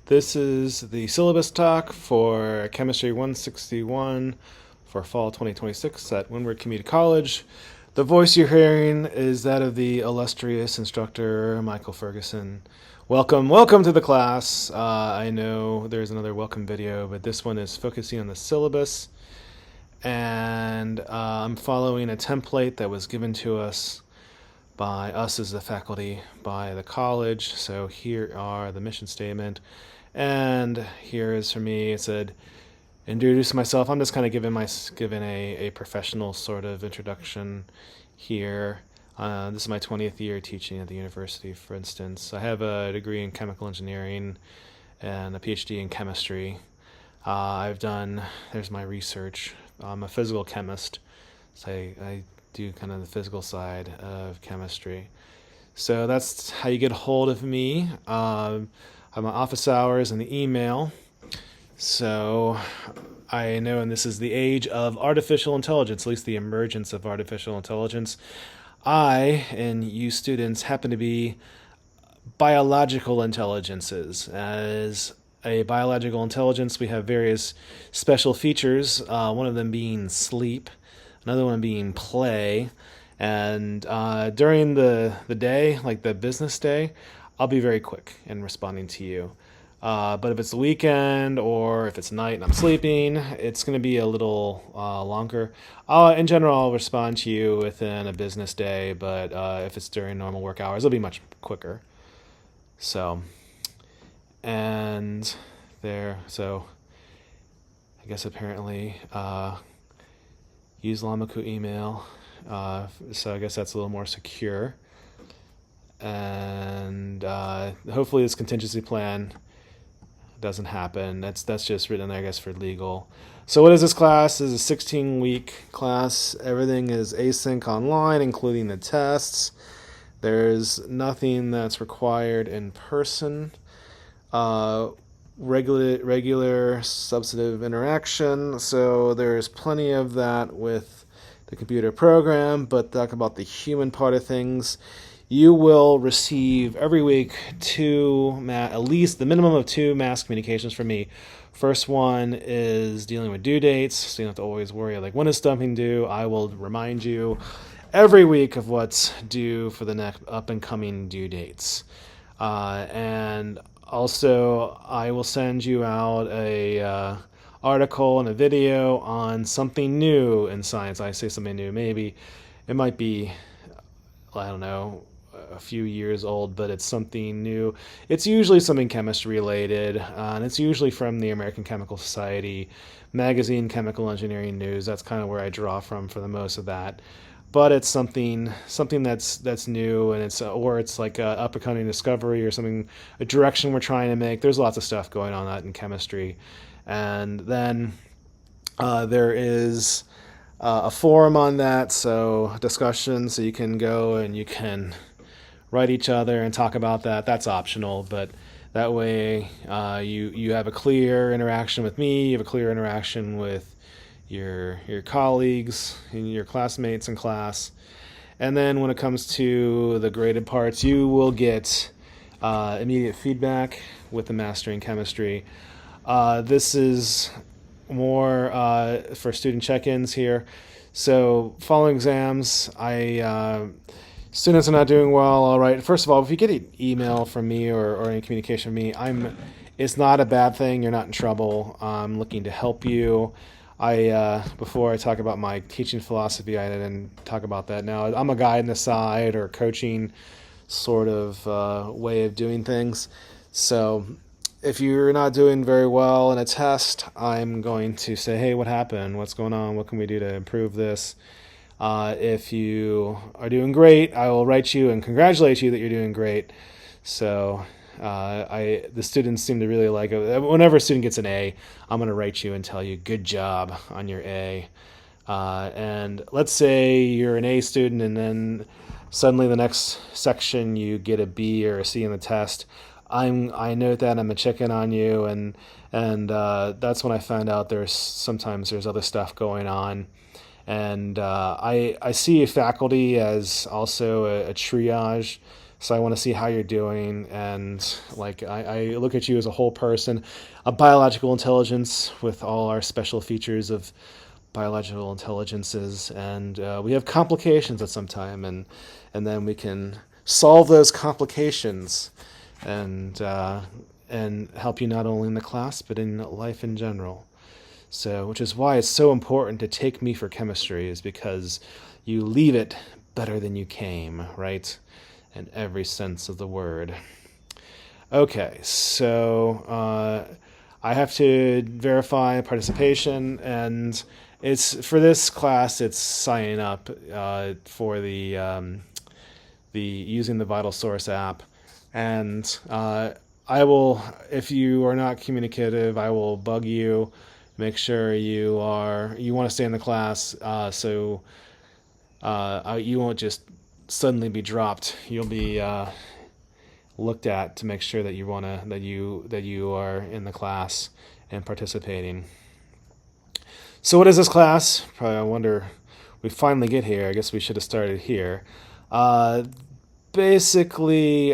This is the syllabus talk for Chemistry 161 for fall 2026 at Windward Community College. The voice you're hearing is that of the illustrious instructor, Michael Ferguson. Welcome to the class. I know there's another welcome video, but this one is focusing on the syllabus. And I'm following a template that was given to us by us as the faculty, by the college. So here are the mission statement. And here is for me, it said, introduce myself. I'm just kind of giving a professional sort of introduction here. This is my 20th year teaching at the university, for instance. I have a degree in chemical engineering and a PhD in chemistry. There's my research. I'm a physical chemist, so I do kind of the physical side of chemistry. So that's how you get a hold of me. I have my office hours and the email. So I know, and this is the age of artificial intelligence, at least the emergence of artificial intelligence. I and you students happen to be biological intelligences. As a biological intelligence, we have various special features, one of them being sleep, another one being play. And during the day, like the business day, I'll be very quick in responding to you. But if it's the weekend or if it's night and I'm sleeping, it's going to be a little longer. In general, I'll respond to you within a business day, but if it's during normal work hours, it'll be much quicker. So I guess apparently use Lamaku email. So I guess that's a little more secure. And hopefully this contingency plan doesn't happen. That's just written there, I guess, for legal. So what is this class? This is a 16-week class. Everything is async online, including the tests. There's nothing that's required in person. Regular substantive interaction. So there's plenty of that with the computer program, but talk about the human part of things. You will receive every week at least the minimum of 2 mass communications from me. First one is dealing with due dates, so you don't have to always worry, like, when is something due? I will remind you every week of what's due for the next up-and-coming due dates. And also, I will send you out a article and a video on something new in science. I say something new, maybe it might be, I don't know, a few years old, but it's something new. It's usually something chemistry related, and it's usually from the American Chemical Society magazine, Chemical Engineering News. That's kind of where I draw from for the most of that. But it's something that's new, and it's like a up-and-coming discovery or something, a direction we're trying to make. There's lots of stuff going on that in chemistry. And then there is a forum on that, so discussion, so you can go and you can write each other and talk about that. That's optional, but that way you have a clear interaction with me, you have a clear interaction with your colleagues and your classmates in class. And then when it comes to the graded parts, you will get immediate feedback with the Mastering Chemistry. This is more for student check-ins here. So following exams, students are not doing well. All right. First of all, if you get an email from me or any communication from me, it's not a bad thing. You're not in trouble. I'm looking to help you. Before I talk about my teaching philosophy, I didn't talk about that. Now, I'm a guide in the side or coaching sort of way of doing things. So if you're not doing very well in a test, I'm going to say, hey, what happened? What's going on? What can we do to improve this? If you are doing great, I will write you and congratulate you that you're doing great. So the students seem to really like it. Whenever a student gets an A, I'm going to write you and tell you good job on your A. And let's say you're an A student and then suddenly the next section you get a B or a C in the test. I note that, I'm a check-in on you, and that's when I found out sometimes there's other stuff going on. And I see faculty as also a triage So I want to see how you're doing, and like I look at you as a whole person, a biological intelligence with all our special features of biological intelligences, and we have complications at some time, and then we can solve those complications, and help you not only in the class but in life in general. So, which is why it's so important to take me for chemistry, is because you leave it better than you came, right? In every sense of the word. Okay, so I have to verify participation, and it's for this class. It's signing up for the using the Vital Source app, and I will, if you are not communicative, I will bug you, make sure you want to stay in the class, so you won't just suddenly be dropped. You'll be looked at to make sure that you are in the class and participating. So what is this class? Probably I wonder. We finally get here. I guess we should have started here. Basically,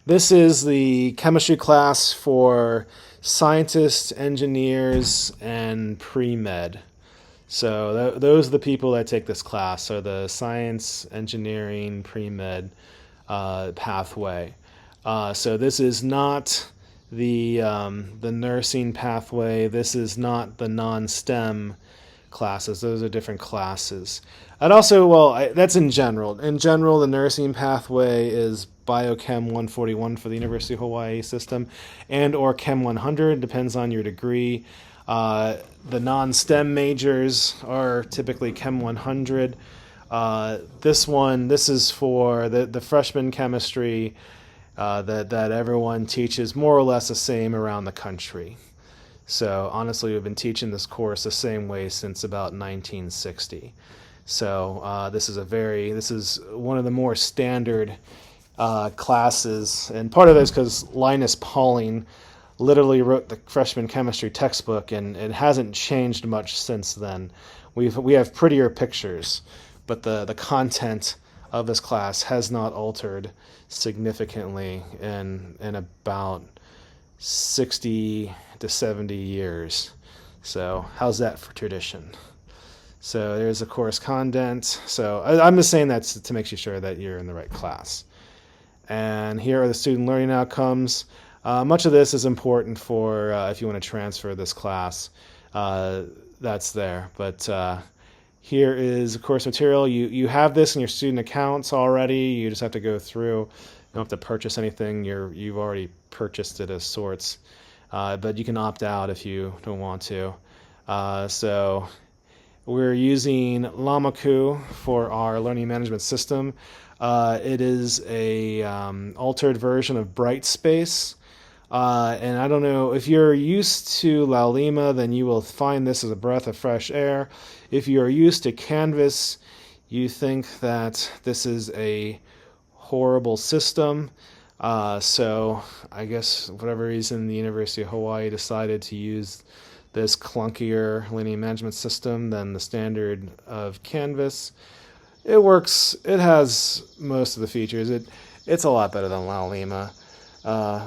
this is the chemistry class for scientists, engineers, and pre-med. So those are the people that take this class. So the science, engineering, pre-med pathway. So this is not the nursing pathway. This is not the non-STEM classes. Those are different classes. And also, that's in general. In general, the nursing pathway is Biochem 141 for the University of Hawaii system, and or Chem 100, depends on your degree. The non-STEM majors are typically Chem 100. This is for the freshman chemistry that everyone teaches more or less the same around the country. So honestly, we've been teaching this course the same way since about 1960. So this is one of the more standard classes, and part of that is because Linus Pauling literally wrote the freshman chemistry textbook, and it hasn't changed much since then. We have prettier pictures, but the content of this class has not altered significantly in about 60 to 70 years. So how's that for tradition? So there's the course content. So I'm just saying that to make you sure that you're in the right class. And here are the student learning outcomes. Much of this is important for if you want to transfer this class. That's there. But here is course material. You have this in your student accounts already. You just have to go through. You don't have to purchase anything. You've already purchased it as sorts. But you can opt out if you don't want to. So we're using Lamaku for our learning management system. It is a altered version of Brightspace. And I don't know, if you're used to Laulima, then you will find this as a breath of fresh air. If you're used to Canvas, you think that this is a horrible system. So I guess whatever reason the University of Hawaii decided to use this clunkier learning management system than the standard of Canvas. It works. It has most of the features. It's a lot better than Laulima.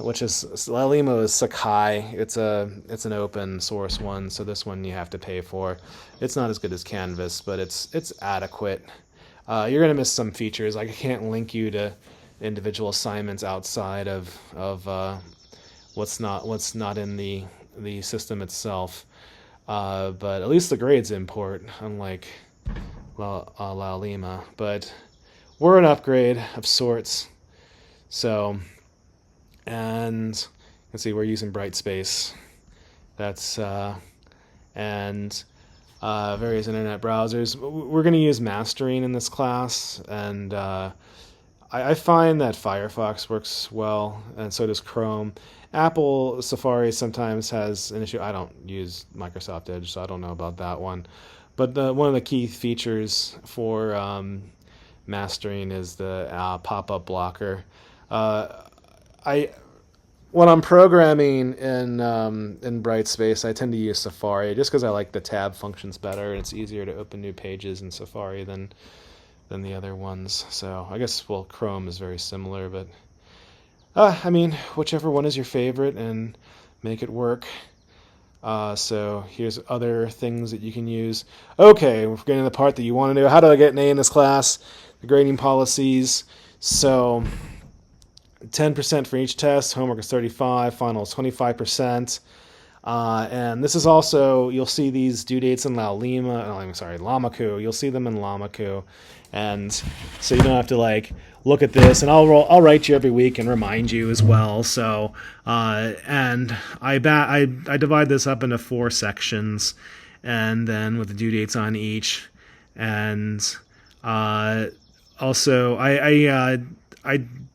Which is Laulima is Sakai. It's an open source one, so this one you have to pay for. It's not as good as Canvas, but it's adequate. You're gonna miss some features. Like I can't link you to individual assignments outside of what's not in the system itself. But at least the grades import, unlike Laulima. But we're an upgrade of sorts. So. And let's see, we're using Brightspace. That's and various internet browsers. We're going to use mastering in this class, and I find that Firefox works well, and so does Chrome. Apple Safari sometimes has an issue. I don't use Microsoft Edge, so I don't know about that one. But one of the key features for mastering is the pop-up blocker. When I'm programming in Brightspace, I tend to use Safari just because I like the tab functions better, and it's easier to open new pages in Safari than than the other ones. So I guess, well, Chrome is very similar, but I mean, whichever one is your favorite, and make it work. So here's other things that you can use. Okay, we're getting to the part that you want to know. How do I get an A in this class? The grading policies. So 10% for each test. Homework is 35. Final is 25%. And this is also, you'll see these due dates in Lamaku. You'll see them in Lamaku. And so you don't have to like look at this, and I'll write you every week and remind you as well. So and I divide this up into 4 sections, and then with the due dates on each. And also I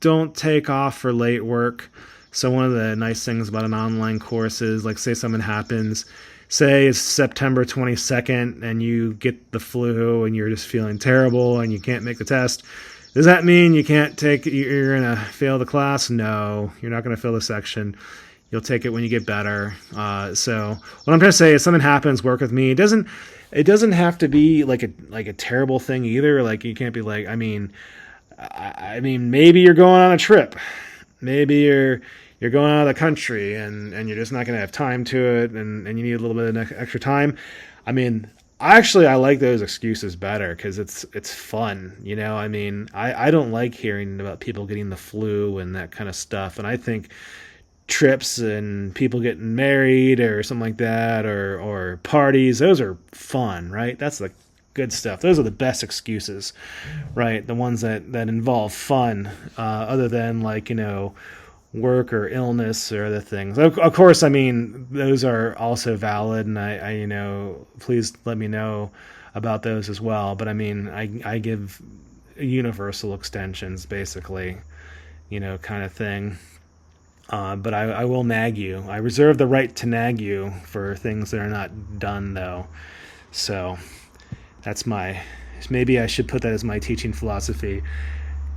don't take off for late work. So one of the nice things about an online course is, like, say something happens, say it's September 22nd and you get the flu and you're just feeling terrible and you can't make the test. Does that mean you're going to fail the class? No, you're not going to fail the section. You'll take it when you get better. So what I'm trying to say is, something happens, work with me. It doesn't have to be like a terrible thing either. Like, you can't be like, I mean, maybe you're going on a trip. Maybe you're going out of the country and you're just not going to have time to it, and you need a little bit of extra time. I mean, I like those excuses better, because it's fun, you know. I mean, I don't like hearing about people getting the flu and that kind of stuff, and I think trips and people getting married or something like that, or parties, those are fun, right? That's the good stuff. Those are the best excuses, right? The ones that involve fun, other than, like, you know, work or illness or other things. Of course, I mean, those are also valid, and I you know, please let me know about those as well. But I mean, I give universal extensions, basically, you know, kind of thing. But I will nag you. I reserve the right to nag you for things that are not done, though. So maybe I should put that as my teaching philosophy.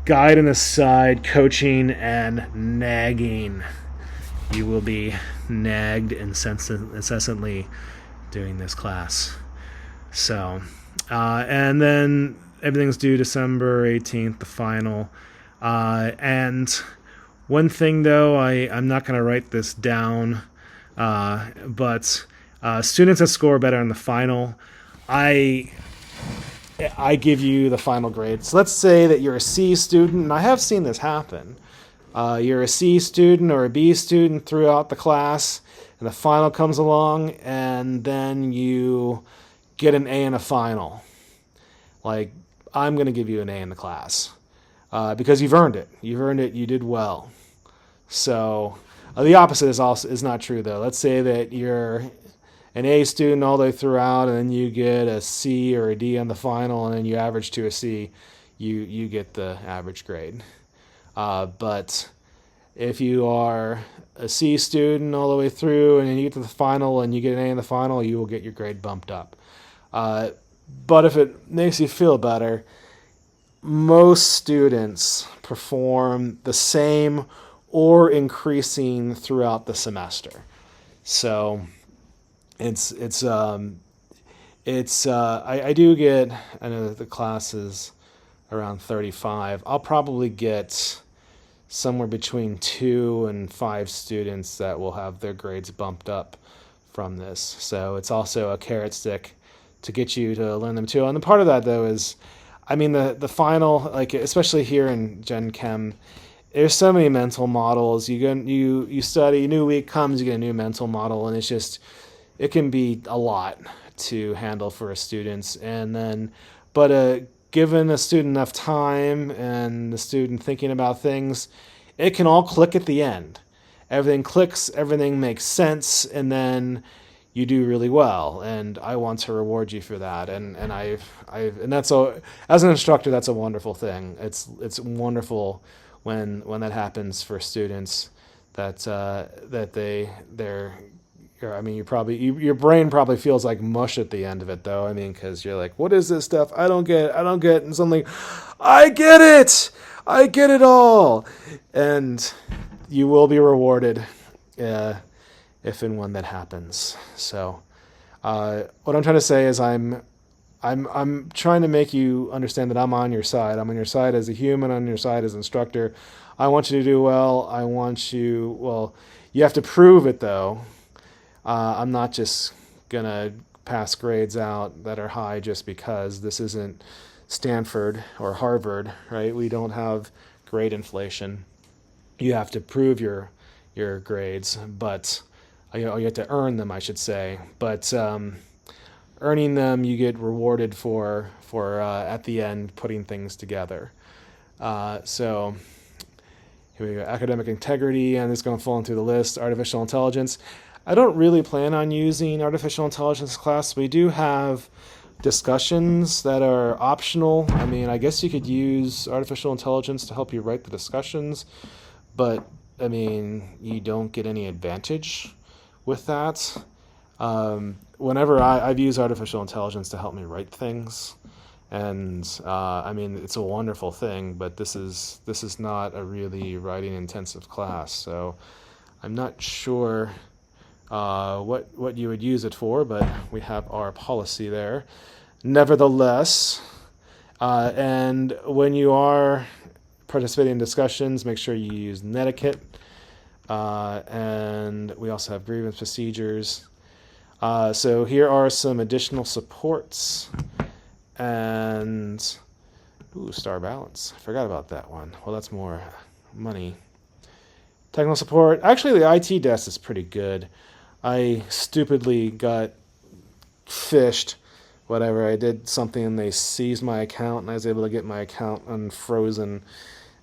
Guide on the side, coaching and nagging. You will be nagged incessantly during this class. So, and then everything's due December 18th, the final. And one thing, though, I'm not going to write this down, but students that score better in the final, I give you the final grade. So let's say that you're a C student, and I have seen this happen. You're a C student or a B student throughout the class, and the final comes along, and then you get an A in a final. Like, I'm going to give you an A in the class because you've earned it. You've earned it. You did well. So the opposite is not true, though. Let's say that you're an A student all the way throughout, and then you get a C or a D on the final, and then you average to a C, you get the average grade. But if you are a C student all the way through, and then you get to the final and you get an A in the final, you will get your grade bumped up. But if it makes you feel better, most students perform the same or increasing throughout the semester. So I do get, I know that the class is around 35. I'll probably get somewhere between 2 and 5 students that will have their grades bumped up from this. So it's also a carrot stick to get you to learn them too. And the part of that, though, is, I mean, the final, like, especially here in Gen Chem, there's so many mental models. You study, a new week comes, you get a new mental model, and it can be a lot to handle for a student. And then, but given a student enough time and the student thinking about things, it can all click at the end. Everything clicks, everything makes sense, and then you do really well. And I want to reward you for that. And that's as an instructor, that's a wonderful thing. It's wonderful when that happens for students, that they're. I mean, your brain probably feels like mush at the end of it, though. I mean, because you're like, what is this stuff? I don't get, and suddenly, I get it all, and you will be rewarded if and when that happens. So, what I'm trying to say is, I'm I'm trying to make you understand that I'm on your side. I'm on your side as a human, on your side as an instructor. I want you to do well. You have to prove it though. I'm not just gonna pass grades out that are high just because. This isn't Stanford or Harvard, right? We don't have grade inflation. You have to prove your grades, but you have to earn them, I should say. But earning them, you get rewarded for at the end putting things together. So here we go. Academic integrity, and this is going to fall into the list. Artificial intelligence. I don't really plan on using artificial intelligence class. We do have discussions that are optional. I mean, I guess you could use artificial intelligence to help you write the discussions, but I mean, you don't get any advantage with that. Whenever I've used artificial intelligence to help me write things, and I mean, it's a wonderful thing, but this is not a really writing intensive class, so I'm not sure what you would use it for, but we have our policy there. Nevertheless, and when you are participating in discussions, make sure you use netiquette, and we also have grievance procedures. So here are some additional supports, and star balance. I forgot about that one. Well, that's more money. Technical support. Actually, the IT desk is pretty good. I stupidly got phished. Whatever, I did something and they seized my account, and I was able to get my account unfrozen.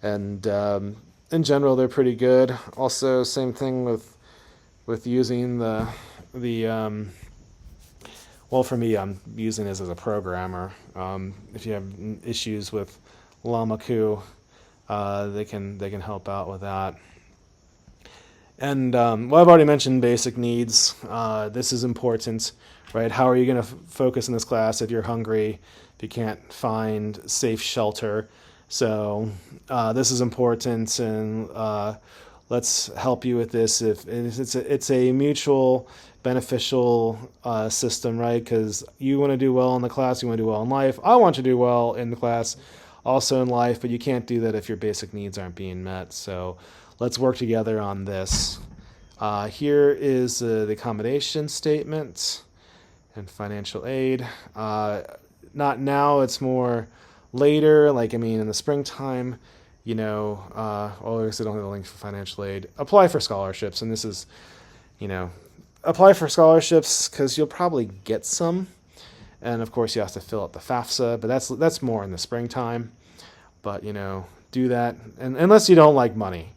And in general, they're pretty good. Also, same thing with using the well, for me, I'm using this as a programmer. If you have issues with Llamaku, they can help out with that. And well, I've already mentioned basic needs. This is important, right? How are you going to focus in this class if you're hungry, if you can't find safe shelter? So this is important, and let's help you with this. If it's a mutual beneficial system, right? Because you want to do well in the class, you want to do well in life. I want to do well in the class, also in life, but you can't do that if your basic needs aren't being met. So let's work together on this. Here is the accommodation statement and financial aid. Not now, it's more later, in the springtime, I obviously don't have a link for financial aid. Apply for scholarships, and this is, apply for scholarships because you'll probably get some. And of course, you have to fill out the FAFSA, but that's more in the springtime. But, do that, and unless you don't like money.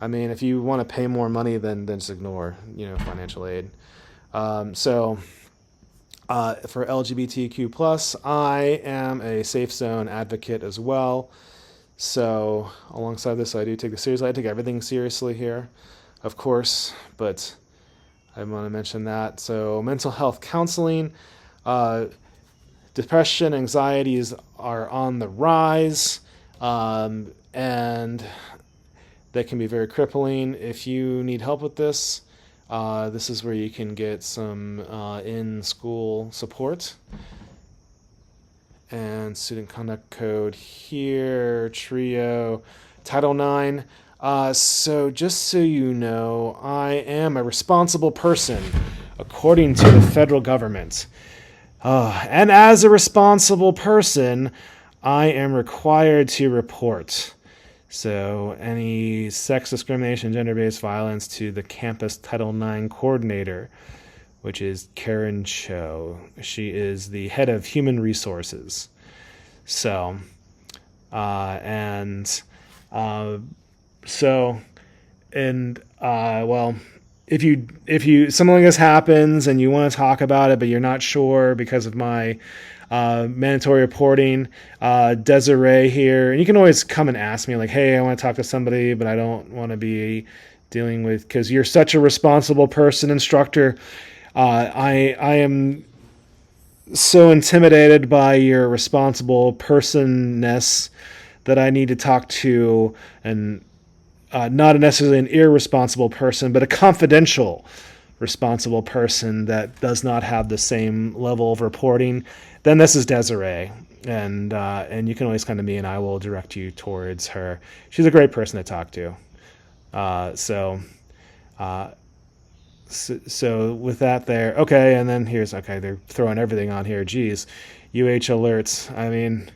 I mean, if you want to pay more money, then just ignore, financial aid. For LGBTQ+, I am a safe zone advocate as well. So alongside this, I do take this seriously. I take everything seriously here, of course, but I want to mention that. So mental health counseling, depression, anxieties are on the rise, and that can be very crippling. If you need help with this, this is where you can get some in-school support. And student conduct code here, TRIO, Title IX. So just so you know, I am a responsible person according to the federal government. And as a responsible person, I am required to report. So any sex discrimination, gender-based violence to the campus Title IX coordinator, which is Karen Cho. She is the head of human resources. So, if something like this happens and you want to talk about it, but you're not sure because of my mandatory reporting, Desiree here, and you can always come and ask me, like, hey, I want to talk to somebody, but I don't want to be dealing with, because you're such a responsible person, instructor. I am so intimidated by your responsible personness that I need to talk to, and not necessarily an irresponsible person, but a confidential responsible person that does not have the same level of reporting then this is Desiree, and you can always come to me, and I will direct you towards her. She's a great person to talk to. So with that there, okay, and then here's, okay, they're throwing everything on here. Geez, UH alerts. I mean,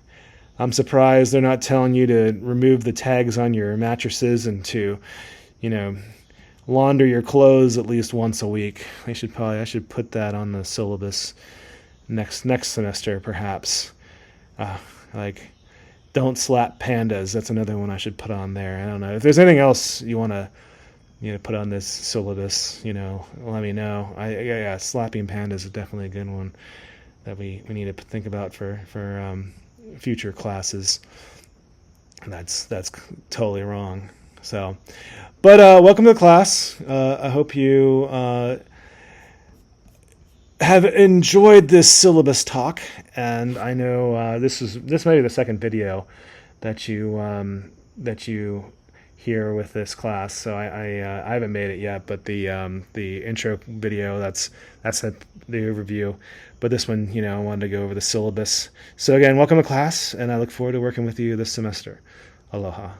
I'm surprised they're not telling you to remove the tags on your mattresses and to, launder your clothes at least once a week. I should put that on the syllabus next semester, perhaps. Like, don't slap pandas. That's another one I should put on there. I don't know if there's anything else you want to put on this syllabus. Let me know. Yeah, slapping pandas is definitely a good one that we need to think about for future classes. That's totally wrong. So, but welcome to the class. I hope you have enjoyed this syllabus talk, and I know this may be the second video that you hear with this class. So I haven't made it yet, but the intro video, that's the overview. But this one, I wanted to go over the syllabus. So again, welcome to class, and I look forward to working with you this semester. Aloha.